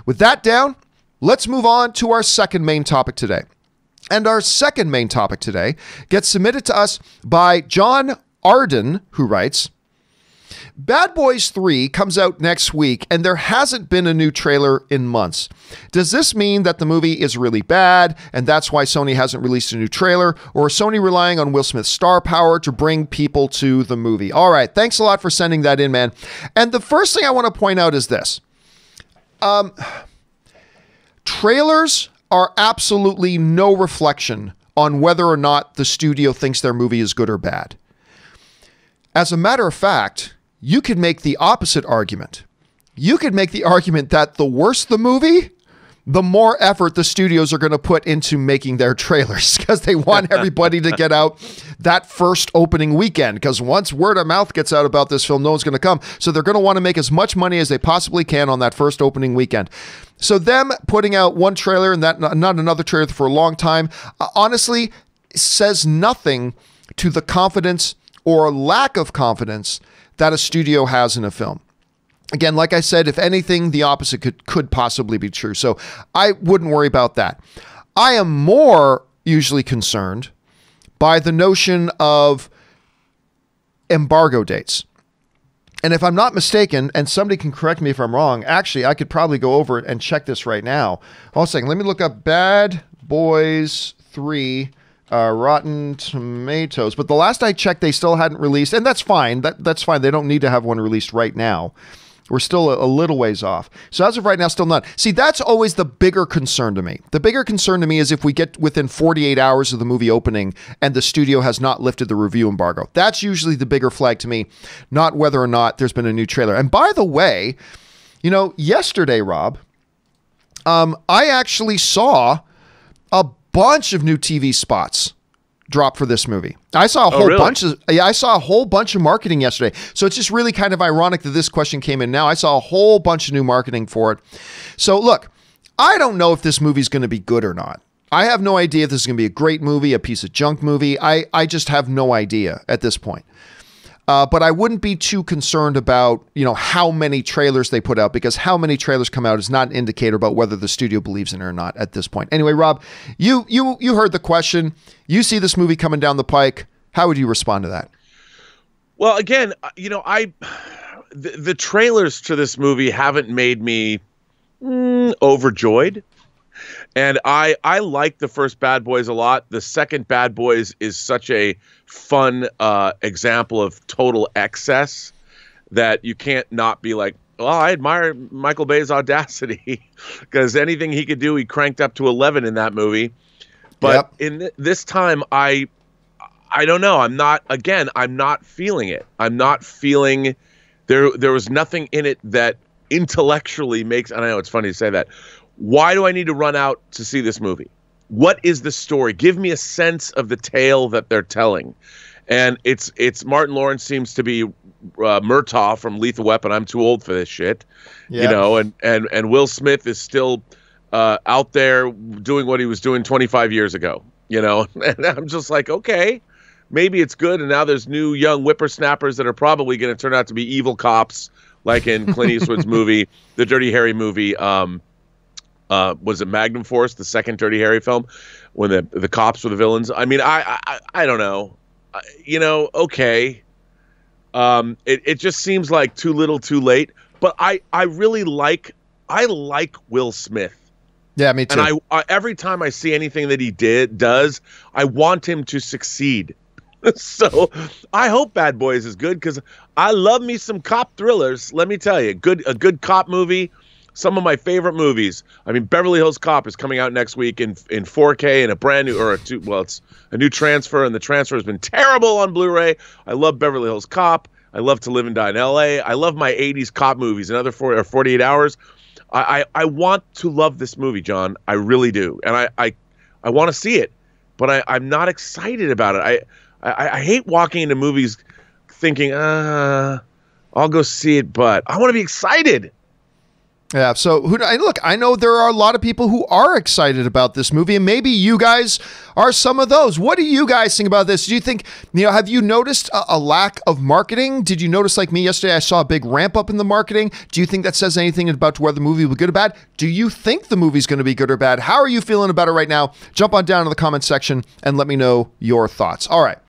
With that down, let's move on to our second main topic today. And our second main topic today gets submitted to us by John Ardon, who writes, Bad Boys 3 comes out next week, and there hasn't been a new trailer in months. Does this mean that the movie is really bad, and that's why Sony hasn't released a new trailer? Or is Sony relying on Will Smith's star power to bring people to the movie? All right, thanks a lot for sending that in, man. And the first thing I want to point out is this. Trailers are absolutely no reflection on whether or not the studio thinks their movie is good or bad. As a matter of fact, you could make the opposite argument. You could make the argument that the worse the movie, the more effort the studios are going to put into making their trailers because they want everybody to get out that first opening weekend. Because once word of mouth gets out about this film, no one's going to come. So they're going to want to make as much money as they possibly can on that first opening weekend. So them putting out one trailer and that not another trailer for a long time, honestly, says nothing to the confidence or lack of confidence that a studio has in a film. Again, like I said, if anything, the opposite could possibly be true. So I wouldn't worry about that. I am more usually concerned by the notion of embargo dates. And if I'm not mistaken, and somebody can correct me if I'm wrong, actually, I could probably go over it and check this right now. Hold on a second. Let me look up Bad Boys 3 Rotten Tomatoes. But the last I checked, they still hadn't released, and that's fine. That's fine. They don't need to have one released right now. We're still a little ways off. So as of right now, still none. See, that's always the bigger concern to me. The bigger concern to me is if we get within 48 hours of the movie opening and the studio has not lifted the review embargo. That's usually the bigger flag to me, not whether or not there's been a new trailer. And by the way, you know, yesterday, Rob, I actually saw a bunch of new TV spots drop for this movie. I saw a whole bunch of marketing yesterday. So it's just really kind of ironic that this question came in now. I saw a whole bunch of new marketing for it. So look, I don't know if this movie's going to be good or not. I have no idea if this is going to be a great movie, a piece of junk movie. I just have no idea at this point. But I wouldn't be too concerned about, you know, how many trailers they put out, because how many trailers come out is not an indicator about whether the studio believes in it or not at this point. Anyway, Rob, you heard the question. You see this movie coming down the pike. How would you respond to that? Well, again, you know, the trailers to this movie haven't made me overjoyed. And I like the first Bad Boys a lot. The second Bad Boys is such a fun example of total excess that you can't not be like, well, I admire Michael Bay's audacity because anything he could do, he cranked up to 11 in that movie. But in this time, I don't know. I'm not feeling it. I'm not feeling there was nothing in it that intellectually makes, and I know it's funny to say that. Why do I need to run out to see this movie? What is the story? Give me a sense of the tale that they're telling. And it's Martin Lawrence seems to be Murtaugh from Lethal Weapon. I'm too old for this shit, you know. And Will Smith is still out there doing what he was doing 25 years ago, you know. And I'm just like, okay, maybe it's good. And now there's new young whippersnappers that are probably going to turn out to be evil cops, like in Clint Eastwood's movie, the Dirty Harry movie. Was it Magnum Force, the second Dirty Harry film, when the cops were the villains? I mean, I don't know. You know, okay. It just seems like too little, too late. But I really like Will Smith. Yeah, me too. And I every time I see anything that he does, I want him to succeed. So I hope Bad Boys is good because I love me some cop thrillers. Let me tell you, a good cop movie. Some of my favorite movies. I mean, Beverly Hills Cop is coming out next week in 4K and a brand new, it's a new transfer, and the transfer has been terrible on Blu-ray. I love Beverly Hills Cop. I love To Live and Die in L.A. I love my 80s cop movies. Another 48 Hours. I want to love this movie, John. I really do, and I want to see it, but I'm not excited about it. I hate walking into movies thinking, I'll go see it, but I want to be excited. Yeah, so look, I know there are a lot of people who are excited about this movie, and maybe you guys are some of those. What do you guys think about this? Do you think, have you noticed a lack of marketing? Did you notice, like me yesterday, I saw a big ramp up in the marketing? Do you think that says anything about whether the movie will be good or bad? Do you think the movie's going to be good or bad? How are you feeling about it right now? Jump on down in the comment section and let me know your thoughts. All right.